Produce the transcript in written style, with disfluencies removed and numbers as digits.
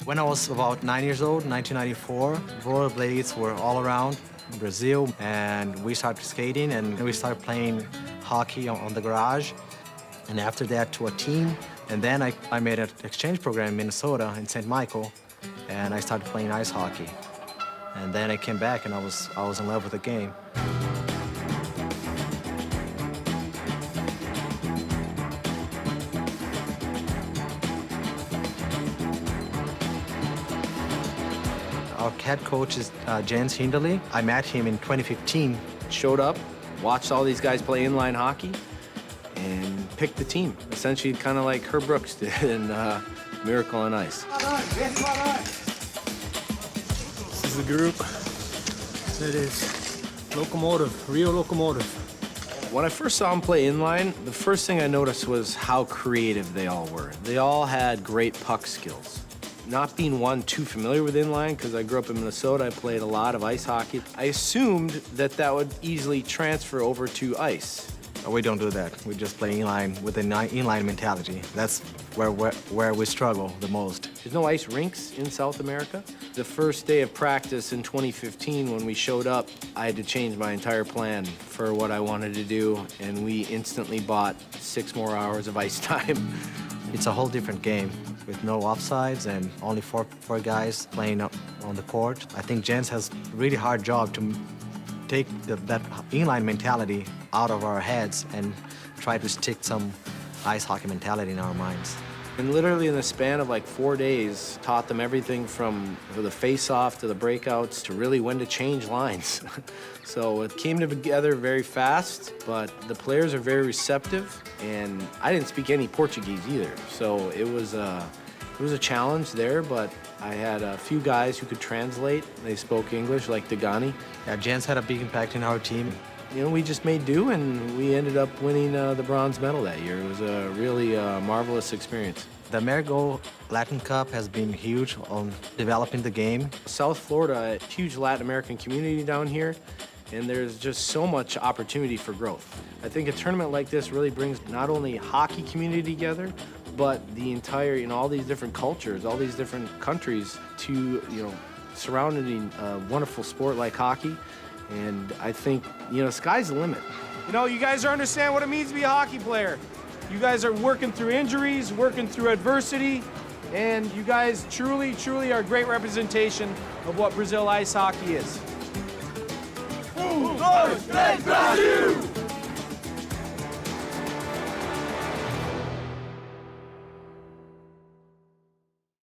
When I was about 9 years old, 1994, rollerblades were all around in Brazil, and we started skating and we started playing hockey on the garage. And after that, to a team. And then I made an exchange program in Minnesota, in St. Michael, and I started playing ice hockey. And then I came back and I was in love with the game. Our head coach is Jens Hinderly. I met him in 2015. Showed up, watched all these guys play inline hockey, and picked the team. Essentially kind of like Herb Brooks did in Miracle on Ice. This is the group that is locomotive, real locomotive. When I first saw them play inline, the first thing I noticed was how creative they all were. They all had great puck skills. Not being too familiar with inline, because I grew up in Minnesota, I played a lot of ice hockey. I assumed that would easily transfer over to ice. We don't do that. We just play inline with an inline mentality. That's where we struggle the most. There's no ice rinks in South America. The first day of practice in 2015, when we showed up, I had to change my entire plan for what I wanted to do, and we instantly bought 6 more hours of ice time. It's a whole different game with no offsides and only four guys playing on the court. I think Jens has a really hard job to take that inline mentality out of our heads and try to stick some ice hockey mentality in our minds. And literally in the span of like 4 days, taught them everything from the face-off to the breakouts to really when to change lines. So it came together very fast, but the players are very receptive, and I didn't speak any Portuguese either. So it was a challenge there, but I had a few guys who could translate. They spoke English, like Dagani. Yeah, Jens had a big impact in our team. You know, we just made do, and we ended up winning the bronze medal that year. It was a really marvelous experience. The Amerigol Latin Cup has been huge on developing the game. South Florida, a huge Latin American community down here, and there's just so much opportunity for growth. I think a tournament like this really brings not only hockey community together, but the entire, all these different cultures, all these different countries to, surrounding a wonderful sport like hockey. And I think, sky's the limit. You guys understand what it means to be a hockey player. You guys are working through injuries, working through adversity, and you guys truly, truly are a great representation of what Brazil ice hockey is. 1, 2, 3, Brasil!